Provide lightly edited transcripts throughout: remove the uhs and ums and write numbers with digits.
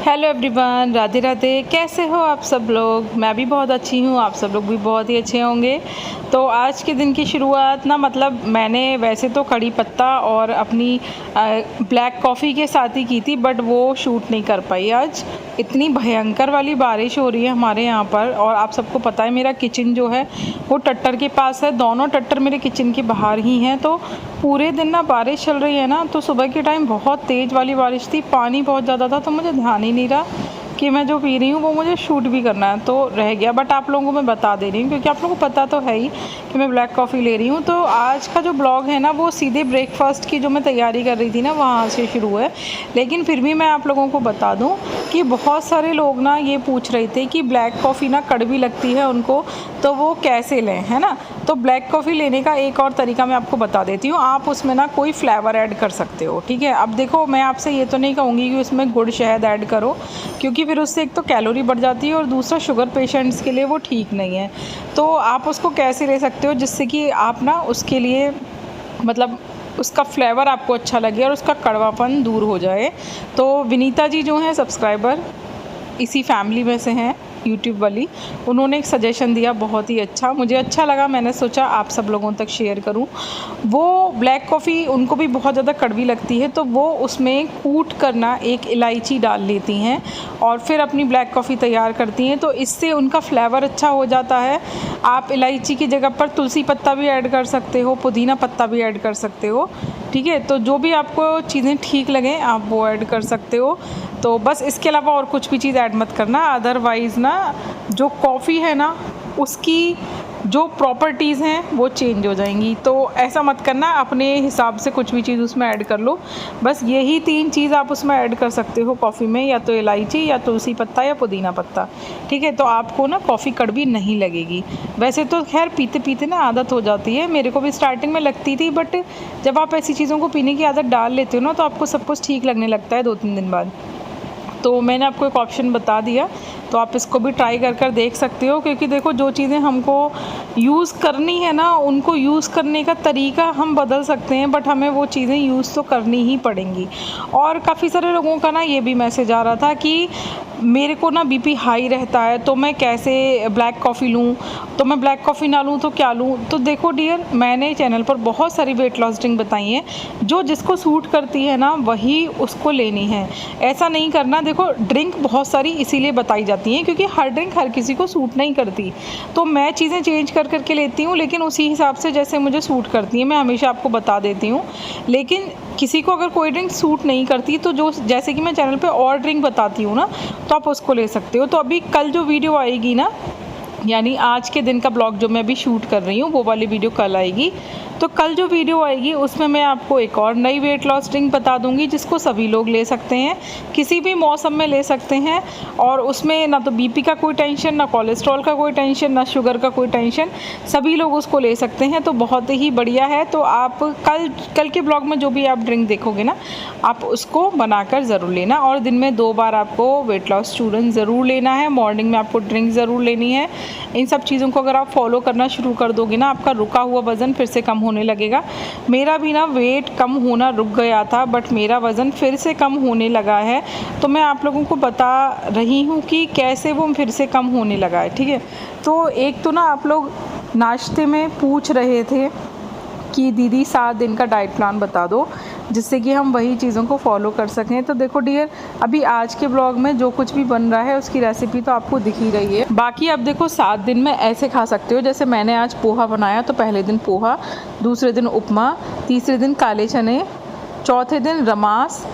Hello everyone, Radhe Radhe. कैसे हो आप सब लोग? मैं भी बहुत अच्छी हूँ, आप सब लोग भी बहुत ही अच्छे होंगे। तो आज के दिन की शुरुआत ना मैंने वैसे तो कड़ी पत्ता और अपनी ब्लैक कॉफ़ी के साथ ही की थी, बट वो शूट नहीं कर पाई आज। इतनी भयंकर वाली बारिश हो रही है हमारे यहाँ पर, और आप सबको पता है मेरा किचन जो है वो टट्टर के पास है। दोनों टट्टर मेरे किचन के बाहर ही हैं, तो पूरे दिन ना बारिश चल रही है ना। तो सुबह के टाइम बहुत तेज़ वाली बारिश थी, पानी बहुत ज़्यादा था, तो मुझे ध्यान ही नहीं रहा कि मैं जो पी रही हूँ वो मुझे शूट भी करना है, तो रह गया। बट आप लोगों को मैं बता दे रही हूँ क्योंकि आप लोगों को पता तो है ही कि मैं ब्लैक कॉफ़ी ले रही हूँ। तो आज का जो ब्लॉग है ना वो सीधे ब्रेकफास्ट की जो मैं तैयारी कर रही थी ना वहाँ से शुरू है। लेकिन फिर भी मैं आप लोगों को बता दूँ कि बहुत सारे लोग ना ये पूछ रहे थे कि ब्लैक कॉफ़ी ना कड़वी लगती है उनको, तो वो कैसे लें, है ना। तो ब्लैक कॉफ़ी लेने का एक और तरीका मैं आपको बता देती हूँ। आप उसमें ना कोई फ्लेवर ऐड कर सकते हो, ठीक है। अब देखो, मैं आपसे ये तो नहीं कहूँगी कि उसमें गुड़ शहद ऐड करो, क्योंकि फिर उससे एक तो कैलोरी बढ़ जाती है और दूसरा शुगर पेशेंट्स के लिए वो ठीक नहीं है। तो आप उसको कैसे ले सकते हो जिससे कि आप ना उसके लिए उसका फ्लेवर आपको अच्छा लगे और उसका कड़वापन दूर हो जाए। तो विनीता जी जो हैं सब्सक्राइबर, इसी फैमिली में से हैं, यूट्यूब वाली, उन्होंने एक सजेशन दिया, बहुत ही अच्छा, मुझे अच्छा लगा। मैंने सोचा आप सब लोगों तक शेयर करूं। वो ब्लैक कॉफ़ी उनको भी बहुत ज़्यादा कड़वी लगती है, तो वो उसमें कूट करना एक इलायची डाल लेती हैं और फिर अपनी ब्लैक कॉफ़ी तैयार करती हैं। तो इससे उनका फ्लेवर अच्छा हो जाता है। आप इलायची की जगह पर तुलसी पत्ता भी ऐड कर सकते हो, पुदीना पत्ता भी ऐड कर सकते हो, ठीक है। तो जो भी आपको चीज़ें ठीक लगें आप वो ऐड कर सकते हो। तो बस इसके अलावा और कुछ भी चीज़ ऐड मत करना, अदरवाइज़ ना जो कॉफ़ी है ना उसकी जो प्रॉपर्टीज़ हैं वो चेंज हो जाएंगी। तो ऐसा मत करना, अपने हिसाब से कुछ भी चीज़ उसमें ऐड कर लो। बस यही 3 चीज़ आप उसमें ऐड कर सकते हो कॉफ़ी में, या तो इलायची या तुलसी पत्ता या पुदीना पत्ता, ठीक है। तो आपको ना कॉफ़ी कड़वी नहीं लगेगी। वैसे तो खैर पीते पीते ना आदत हो जाती है, मेरे को भी स्टार्टिंग में लगती थी, बट जब आप ऐसी चीज़ों को पीने की आदत डाल लेते हो ना तो आपको सब कुछ ठीक लगने लगता है 2-3 दिन बाद। तो मैंने आपको एक ऑप्शन बता दिया, तो आप इसको भी ट्राई कर देख सकते हो। क्योंकि देखो, जो चीज़ें हमको यूज़ करनी है ना उनको यूज़ करने का तरीका हम बदल सकते हैं, बट हमें वो चीज़ें यूज़ तो करनी ही पड़ेंगी। और काफ़ी सारे लोगों का ना ये भी मैसेज आ रहा था कि मेरे को ना बीपी हाई रहता है, तो मैं कैसे ब्लैक कॉफ़ी लूँ, तो मैं ब्लैक कॉफ़ी ना लूँ तो क्या लूँ। तो देखो डियर, मैंने चैनल पर बहुत सारी वेट लॉस ड्रिंक बताई हैं, जो जिसको सूट करती है ना वही उसको लेनी है। ऐसा नहीं करना, देखो ड्रिंक बहुत सारी इसीलिए बताई जाती हैं क्योंकि हर ड्रिंक हर किसी को सूट नहीं करती। तो मैं चीज़ें चेंज करके लेती हूँ, लेकिन उसी हिसाब से जैसे मुझे सूट करती है मैं हमेशा आपको बता देती हूँ। लेकिन किसी को अगर कोई ड्रिंक सूट नहीं करती तो जो जैसे कि मैं चैनल पे और ड्रिंक बताती हूँ ना, तो आप उसको ले सकते हो। तो अभी कल जो वीडियो आएगी ना, यानी आज के दिन का ब्लॉग जो मैं अभी शूट कर रही हूँ वो वाली वीडियो कल आएगी। तो कल जो वीडियो आएगी उसमें मैं आपको एक और नई वेट लॉस ड्रिंक बता दूंगी जिसको सभी लोग ले सकते हैं, किसी भी मौसम में ले सकते हैं। और उसमें ना तो बीपी का कोई टेंशन, ना कोलेस्ट्रॉल का कोई टेंशन, ना शुगर का कोई टेंशन, सभी लोग उसको ले सकते हैं। तो बहुत ही बढ़िया है। तो आप कल के ब्लॉग में जो भी आप ड्रिंक देखोगे ना, आप उसको बनाकर ज़रूर लेना। और दिन में 2 बार आपको वेट लॉस चूरन ज़रूर लेना है, मॉर्निंग में आपको ड्रिंक ज़रूर लेनी है। इन सब चीज़ों को अगर आप फॉलो करना शुरू कर दोगे ना, आपका रुका हुआ वज़न फिर से कम होने लगेगा। मेरा भी ना वेट कम होना रुक गया था, बट मेरा वज़न फिर से कम होने लगा है। तो मैं आप लोगों को बता रही हूँ कि कैसे वो फिर से कम होने लगा है, ठीक है। तो एक तो ना आप लोग नाश्ते में पूछ रहे थे कि दीदी 7 दिन का डाइट प्लान बता दो जिससे कि हम वही चीज़ों को फॉलो कर सकें। तो देखो डियर, अभी आज के ब्लॉग में जो कुछ भी बन रहा है उसकी रेसिपी तो आपको दिख ही रही है। बाकी अब देखो 7 दिन में ऐसे खा सकते हो, जैसे मैंने आज पोहा बनाया तो पहले दिन पोहा, दूसरे दिन उपमा, तीसरे दिन काले चने, चौथे दिन रमास,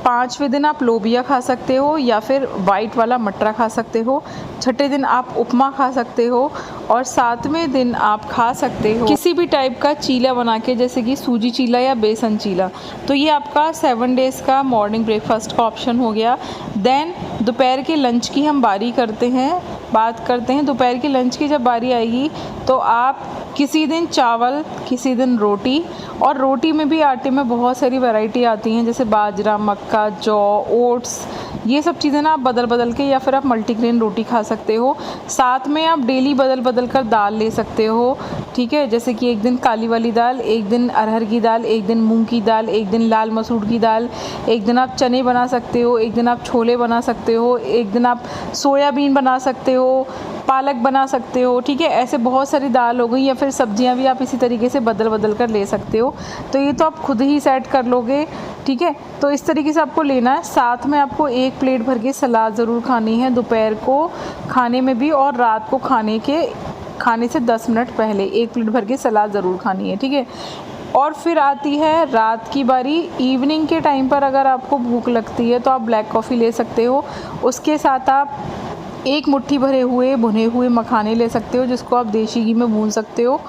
5वें दिन आप लोबिया खा सकते हो या फिर वाइट वाला मटरा खा सकते हो, छठे दिन आप उपमा खा सकते हो, और 7वें दिन आप खा सकते हो किसी भी टाइप का चीला बना के, जैसे कि सूजी चीला या बेसन चीला। तो ये आपका 7 डेज़ का मॉर्निंग ब्रेकफास्ट का ऑप्शन हो गया। देन दोपहर के लंच की हम बात करते हैं। दोपहर की लंच की जब बारी आएगी तो आप किसी दिन चावल, किसी दिन रोटी, और रोटी में भी आटे में बहुत सारी वैरायटी आती हैं, जैसे बाजरा, मक्का, जौ, ओट्स, ये सब चीज़ें ना आप बदल के, या फिर आप मल्टीग्रेन रोटी खा सकते हो। साथ में आप डेली बदल कर दाल ले सकते हो, ठीक है। जैसे कि एक दिन काली वाली दाल, एक दिन अरहर की दाल, एक दिन मूंग की दाल, एक दिन लाल मसूर की दाल, एक दिन आप चने बना सकते हो, एक दिन आप छोले बना सकते हो, एक दिन आप सोयाबीन बना सकते हो, पालक बना सकते हो, ठीक है। ऐसे बहुत सारी दाल हो गई, या फिर सब्जियां भी आप इसी तरीके से बदल बदल कर ले सकते हो। तो ये तो आप खुद ही सेट कर लोगे, ठीक है। तो इस तरीके से आपको लेना है। साथ में आपको एक प्लेट भर के सलाद ज़रूर खानी है, दोपहर को खाने में भी और रात को खाने से 10 मिनट पहले एक प्लेट भर के सलाद ज़रूर खानी है, ठीक है। और फिर आती है रात की बारी। इवनिंग के टाइम पर अगर आपको भूख लगती है तो आप ब्लैक कॉफ़ी ले सकते हो। उसके साथ आप एक मुट्ठी भरे हुए भुने हुए मखाने ले सकते हो, जिसको आप देसी घी में भून सकते हो,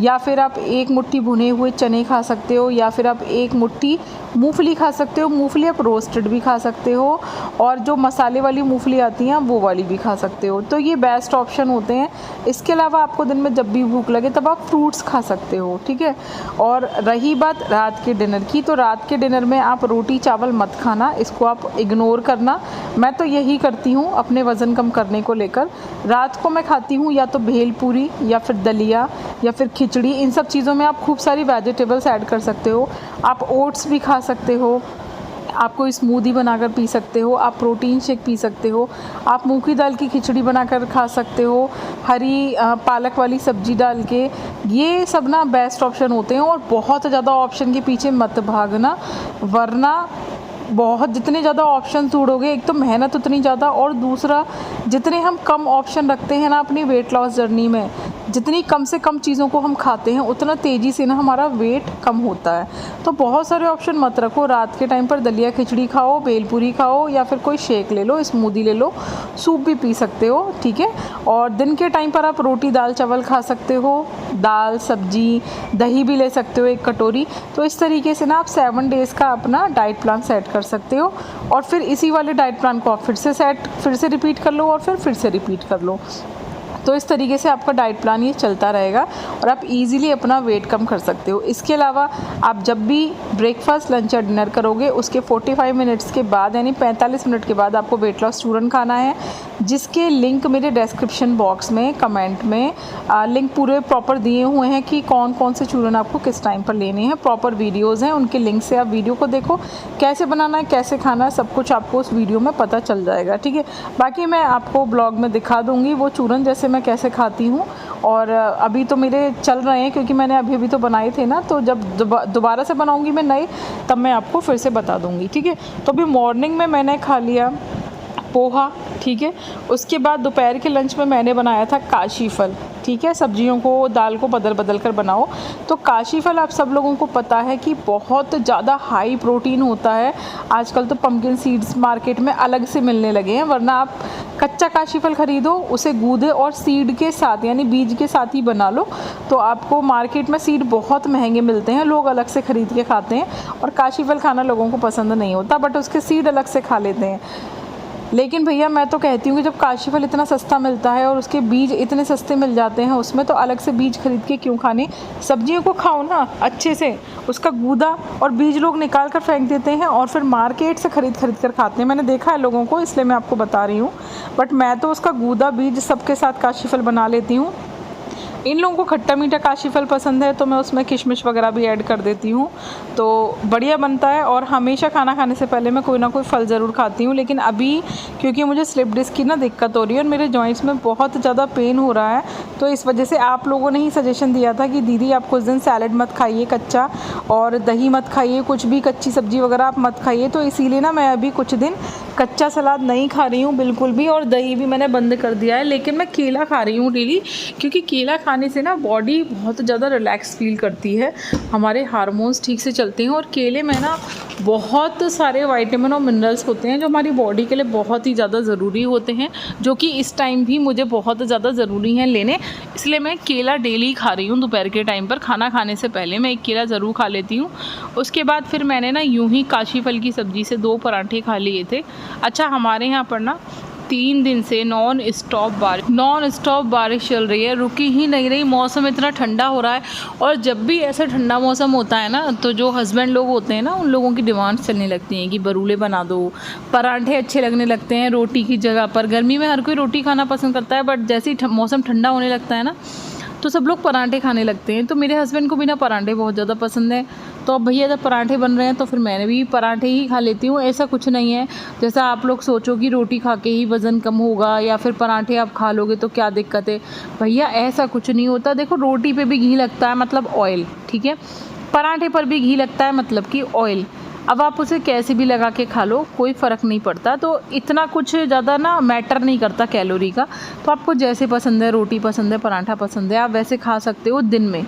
या फिर आप एक मुट्ठी भुने हुए चने खा सकते हो, या फिर आप एक मुट्ठी मूंगफली खा सकते हो। मूंगफली आप रोस्टेड भी खा सकते हो, और जो मसाले वाली मूंगफली आती हैं वो वाली भी खा सकते हो। तो ये बेस्ट ऑप्शन होते हैं। इसके अलावा आपको दिन में जब भी भूख लगे तब आप फ्रूट्स खा सकते हो, ठीक है। और रही बात रात के डिनर की, तो रात के डिनर में आप रोटी चावल मत खाना, इसको आप इग्नोर करना। मैं तो यही करती हूँ अपने वज़न कम करने को लेकर। रात को मैं खाती हूँ या तो भेल पूरी, या फिर दलिया, या फिर खिचड़ी। इन सब चीज़ों में आप खूब सारी वेजिटेबल्स ऐड कर सकते हो। आप ओट्स भी खा सकते हो, आप कोई स्मूदी बनाकर पी सकते हो, आप प्रोटीन शेक पी सकते हो, आप मूंग की दाल की खिचड़ी बनाकर खा सकते हो, हरी पालक वाली सब्जी डाल के। ये सब ना बेस्ट ऑप्शन होते हैं। और बहुत ज़्यादा ऑप्शन के पीछे मत भागना, वरना बहुत जितने ज़्यादा ऑप्शन ढूंढोगे, एक तो मेहनत उतनी ज़्यादा, और दूसरा जितने हम कम ऑप्शन रखते हैं ना अपनी वेट लॉस जर्नी में, जितनी कम से कम चीज़ों को हम खाते हैं उतना तेज़ी से ना हमारा वेट कम होता है। तो बहुत सारे ऑप्शन मत रखो। रात के टाइम पर दलिया खिचड़ी खाओ, भेलपूरी खाओ, या फिर कोई शेक ले लो, स्मूदी ले लो, सूप भी पी सकते हो, ठीक है। और दिन के टाइम पर आप रोटी दाल चावल खा सकते हो, दाल सब्जी दही भी ले सकते हो 1 कटोरी। तो इस तरीके से ना आप 7 डेज़ का अपना डाइट प्लान सेट कर सकते हो। और फिर इसी वाले डाइट प्लान को आप फिर से रिपीट कर लो, और फिर से रिपीट कर लो। तो इस तरीके से आपका डाइट प्लान ये चलता रहेगा, और आप इजीली अपना वेट कम कर सकते हो। इसके अलावा आप जब भी ब्रेकफास्ट लंच या डिनर करोगे उसके 45 मिनट्स के बाद, यानी 45 मिनट के बाद आपको वेट लॉस चूरन खाना है, जिसके लिंक मेरे डिस्क्रिप्शन बॉक्स में कमेंट में लिंक पूरे प्रॉपर दिए हुए हैं कि कौन कौन से चूरन आपको किस टाइम पर लेने हैं। प्रॉपर वीडियोज़ हैं, उनके लिंक से आप वीडियो को देखो, कैसे बनाना है कैसे खाना है सब कुछ आपको उस वीडियो में पता चल जाएगा, ठीक है। बाकी मैं आपको ब्लॉग में दिखा दूँगी वो चूरन जैसे मैं कैसे खाती हूँ। और अभी तो मेरे चल रहे हैं क्योंकि मैंने अभी तो बनाए थे ना, तो जब दोबारा से बनाऊँगी मैं नए, तब मैं आपको फिर से बता दूँगी, ठीक है। तो अभी मॉर्निंग में मैंने खा लिया पोहा, ठीक है। उसके बाद दोपहर के लंच में मैंने बनाया था काशी फल, ठीक है। सब्जियों को दाल को बदल बदल कर बनाओ। तो काशी फल आप सब लोगों को पता है कि बहुत ज़्यादा हाई प्रोटीन होता है। आजकल तो पम्पकिन सीड्स मार्केट में अलग से मिलने लगे हैं, वरना आप कच्चा काशी फल ख़रीदो, उसे गूदे और सीड के साथ यानी बीज के साथ ही बना लो। तो आपको मार्केट में सीड बहुत महंगे मिलते हैं, लोग अलग से ख़रीद के खाते हैं, और काशी फल खाना लोगों को पसंद नहीं होता, बट उसके सीड अलग से खा लेते हैं। लेकिन भैया मैं तो कहती हूँ कि जब काशी फल इतना सस्ता मिलता है और उसके बीज इतने सस्ते मिल जाते हैं उसमें, तो अलग से बीज खरीद के क्यों खाने। सब्जियों को खाओ ना अच्छे से, उसका गूदा और बीज लोग निकाल कर फेंक देते हैं और फिर मार्केट से खरीद कर खाते हैं। मैंने देखा है लोगों को, इसलिए मैं आपको बता रही हूँ। बट मैं तो उसका गूदा बीज सबके साथ काशी फल बना लेती हूँ। इन लोगों को खट्टा मीठा काशी फल पसंद है तो मैं उसमें किशमिश वगैरह भी ऐड कर देती हूँ, तो बढ़िया बनता है। और हमेशा खाना खाने से पहले मैं कोई ना कोई फल ज़रूर खाती हूँ। लेकिन अभी क्योंकि मुझे स्लिप डिस्क की ना दिक्कत हो रही है और मेरे जॉइंट्स में बहुत ज़्यादा पेन हो रहा है, तो इस वजह से आप लोगों ने ही सजेशन दिया था कि दीदी आप कुछ दिन सैलड मत खाइए कच्चा, और दही मत खाइए, कुछ भी कच्ची सब्ज़ी वगैरह आप मत खाइए। तो इसीलिए ना मैं अभी कुछ दिन कच्चा सलाद नहीं खा रही हूँ बिल्कुल भी, और दही भी मैंने बंद कर दिया है। लेकिन मैं केला खा रही हूँ डेली, क्योंकि केला खाने से ना बॉडी बहुत ज़्यादा रिलैक्स फील करती है, हमारे हार्मोन्स ठीक से चलते हैं। और केले में ना बहुत सारे विटामिन और मिनरल्स होते हैं जो हमारी बॉडी के लिए बहुत ही ज़्यादा ज़रूरी होते हैं, जो कि इस टाइम भी मुझे बहुत ज़्यादा ज़रूरी हैं लेने। इसलिए मैं केला डेली खा रही हूँ। दोपहर के टाइम पर खाना खाने से पहले मैं एक केला ज़रूर खा लेती हूँ। उसके बाद फिर मैंने ना यूं ही काशी फल की सब्ज़ी से 2 पराठे खा लिए थे। अच्छा, हमारे यहाँ पर ना 3 दिन से नॉन स्टॉप बारिश चल रही है, रुकी ही नहीं रही। मौसम इतना ठंडा हो रहा है, और जब भी ऐसा ठंडा मौसम होता है ना, तो जो हस्बैंड लोग होते हैं ना, उन लोगों की डिमांड्स चलने लगती हैं कि बरूले बना दो, पराठे अच्छे लगने लगते हैं रोटी की जगह पर। गर्मी में हर कोई रोटी खाना पसंद करता है, बट जैसे ही मौसम ठंडा होने लगता है ना, तो सब लोग पराठे खाने लगते हैं। तो मेरे हस्बैंड को भी ना पराठे बहुत ज़्यादा पसंद है। तो अब भैया जब पराठे बन रहे हैं तो फिर मैंने भी पराठे ही खा लेती हूँ। ऐसा कुछ नहीं है जैसा आप लोग सोचो कि रोटी खा के ही वज़न कम होगा या फिर पराठे आप खा लोगे तो क्या दिक्कत है। भैया ऐसा कुछ नहीं होता। देखो रोटी पे भी घी लगता है मतलब ऑयल, ठीक है, पराठे पर भी घी लगता है मतलब कि ऑयल। अब आप उसे कैसे भी लगा के खा लो, कोई फ़र्क नहीं पड़ता। तो इतना कुछ ज़्यादा ना मैटर नहीं करता कैलोरी का। तो आपको जैसे पसंद है, रोटी पसंद है, पराठा पसंद है, आप वैसे खा सकते हो दिन में।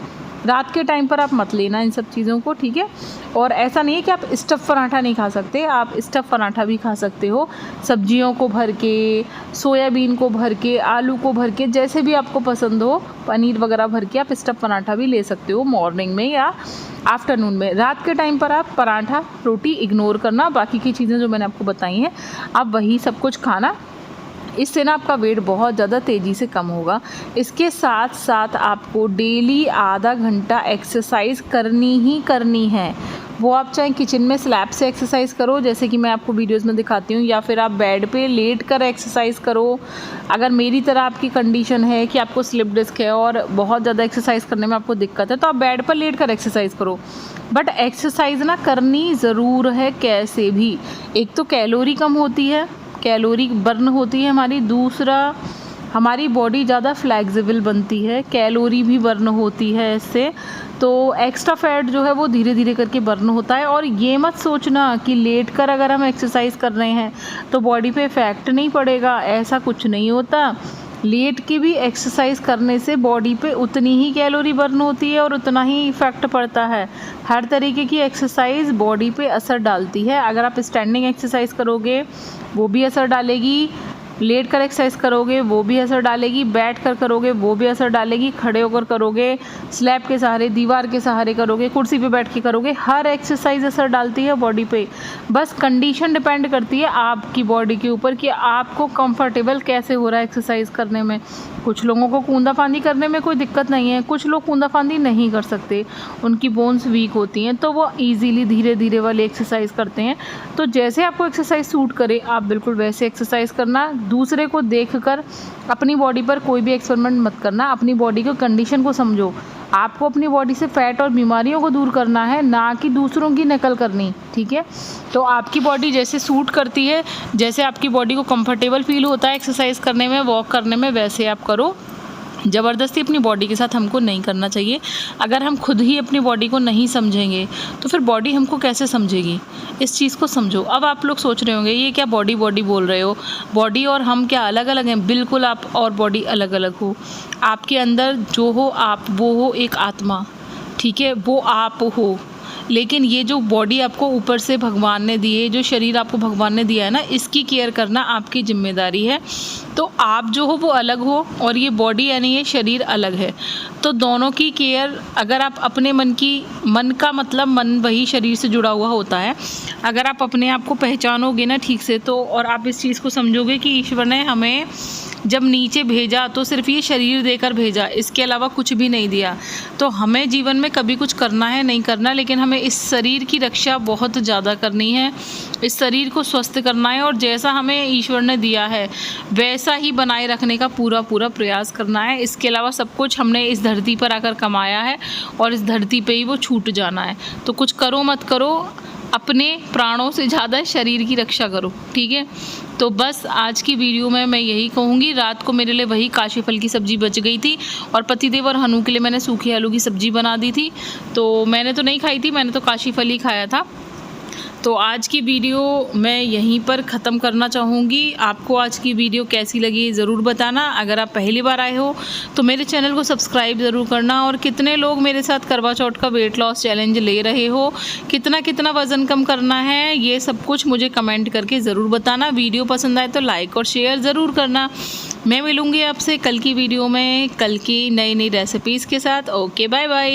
रात के टाइम पर आप मत लेना इन सब चीज़ों को, ठीक है। और ऐसा नहीं है कि आप स्टफ़ पराठा नहीं खा सकते, आप स्टफ़ पराठा भी खा सकते हो। सब्जियों को भर के, सोयाबीन को भर के, आलू को भर के, जैसे भी आपको पसंद हो, पनीर वगैरह भर के आप स्टफ़ पराठा भी ले सकते हो मॉर्निंग में या आफ्टरनून में। रात के टाइम पर आप पराठा रोटी इग्नोर करना, बाकी की चीज़ें जो मैंने आपको बताई हैं आप वही सब कुछ खाना। इससे ना आपका वेट बहुत ज़्यादा तेज़ी से कम होगा। इसके साथ साथ आपको डेली आधा घंटा एक्सरसाइज करनी ही करनी है। वो आप चाहे किचन में स्लैब से एक्सरसाइज करो जैसे कि मैं आपको वीडियोस में दिखाती हूँ, या फिर आप बेड पे लेट कर एक्सरसाइज करो। अगर मेरी तरह आपकी कंडीशन है कि आपको स्लिप डिस्क है और बहुत ज़्यादा एक्सरसाइज करने में आपको दिक्कत है तो आप बेड पर लेट कर एक्सरसाइज करो। बट एक्सरसाइज ना करनी ज़रूर है कैसे भी। एक तो कैलोरी कम होती है, कैलोरी बर्न होती है हमारी। दूसरा हमारी बॉडी ज़्यादा फ्लेक्सिबल बनती है, कैलोरी भी बर्न होती है इससे। तो एक्स्ट्रा फैट जो है वो धीरे धीरे करके बर्न होता है। और ये मत सोचना कि लेट कर अगर हम एक्सरसाइज कर रहे हैं तो बॉडी पे इफ़ेक्ट नहीं पड़ेगा, ऐसा कुछ नहीं होता। लेट के भी एक्सरसाइज करने से बॉडी पे उतनी ही कैलोरी बर्न होती है और उतना ही इफ़ेक्ट पड़ता है। हर तरीके की एक्सरसाइज बॉडी पे असर डालती है। अगर आप स्टैंडिंग एक्सरसाइज करोगे वो भी असर डालेगी, लेट कर एक्सरसाइज करोगे वो भी असर डालेगी, बैठ कर करोगे वो भी असर डालेगी, खड़े होकर करोगे, स्लैब के सहारे, दीवार के सहारे करोगे, कुर्सी पे बैठ के करोगे, हर एक्सरसाइज असर डालती है बॉडी पे। बस कंडीशन डिपेंड करती है आपकी बॉडी के ऊपर कि आपको कंफर्टेबल कैसे हो रहा है एक्सरसाइज करने में। कुछ लोगों को कूंदा फांदी करने में कोई दिक्कत नहीं है, कुछ लोग कूंदा फांदी नहीं कर सकते, उनकी बोन्स वीक होती हैं तो वो ईजीली धीरे धीरे वाली एक्सरसाइज करते हैं। तो जैसे आपको एक्सरसाइज सूट करे आप बिल्कुल वैसे एक्सरसाइज करना। दूसरे को देखकर अपनी बॉडी पर कोई भी एक्सपेरिमेंट मत करना, अपनी बॉडी की कंडीशन को समझो। आपको अपनी बॉडी से फैट और बीमारियों को दूर करना है, ना कि दूसरों की नकल करनी, ठीक है। तो आपकी बॉडी जैसे सूट करती है, जैसे आपकी बॉडी को कंफर्टेबल फील होता है एक्सरसाइज करने में, वॉक करने में, वैसे आप करो। ज़बरदस्ती अपनी बॉडी के साथ हमको नहीं करना चाहिए। अगर हम खुद ही अपनी बॉडी को नहीं समझेंगे तो फिर बॉडी हमको कैसे समझेगी, इस चीज़ को समझो। अब आप लोग सोच रहे होंगे ये क्या बॉडी बॉडी बोल रहे हो, बॉडी और हम क्या अलग अलग हैं? बिल्कुल आप और बॉडी अलग अलग हो। आपके अंदर जो हो आप वो हो एक आत्मा, ठीक है, वो आप हो। लेकिन ये जो बॉडी आपको ऊपर से भगवान ने दी है, जो शरीर आपको भगवान ने दिया है ना, इसकी केयर करना आपकी जिम्मेदारी है। तो आप जो हो वो अलग हो और ये बॉडी यानी ये शरीर अलग है। तो दोनों की केयर अगर आप अपने मन का मतलब मन वही शरीर से जुड़ा हुआ होता है। अगर आप अपने आप को पहचानोगे ना ठीक से तो, और आप इस चीज़ को समझोगे कि ईश्वर ने हमें जब नीचे भेजा तो सिर्फ ये शरीर देकर भेजा, इसके अलावा कुछ भी नहीं दिया। तो हमें जीवन में कभी कुछ करना है नहीं करना, लेकिन हमें इस शरीर की रक्षा बहुत ज़्यादा करनी है, इस शरीर को स्वस्थ करना है और जैसा हमें ईश्वर ने दिया है वैसा ही बनाए रखने का पूरा प्रयास करना है। इसके अलावा सब कुछ हमने इस धरती पर आकर कमाया है और इस धरती पे ही वो छूट जाना है। तो कुछ करो मत करो, अपने प्राणों से ज़्यादा शरीर की रक्षा करो, ठीक है। तो बस आज की वीडियो में मैं यही कहूँगी। रात को मेरे लिए वही काशी फल की सब्ज़ी बच गई थी और पतिदेव और हनु के लिए मैंने सूखे आलू की सब्ज़ी बना दी थी। तो मैंने तो नहीं खाई थी, मैंने तो काशी फल ही खाया था। तो आज की वीडियो मैं यहीं पर ख़त्म करना चाहूँगी। आपको आज की वीडियो कैसी लगी ज़रूर बताना। अगर आप पहली बार आए हो तो मेरे चैनल को सब्सक्राइब ज़रूर करना। और कितने लोग मेरे साथ करवा चौथ का वेट लॉस चैलेंज ले रहे हो, कितना वज़न कम करना है, ये सब कुछ मुझे कमेंट करके ज़रूर बताना। वीडियो पसंद आए तो लाइक और शेयर ज़रूर करना। मैं मिलूँगी आपसे कल की वीडियो में, कल की नई रेसिपीज़ के साथ। Okay, bye bye.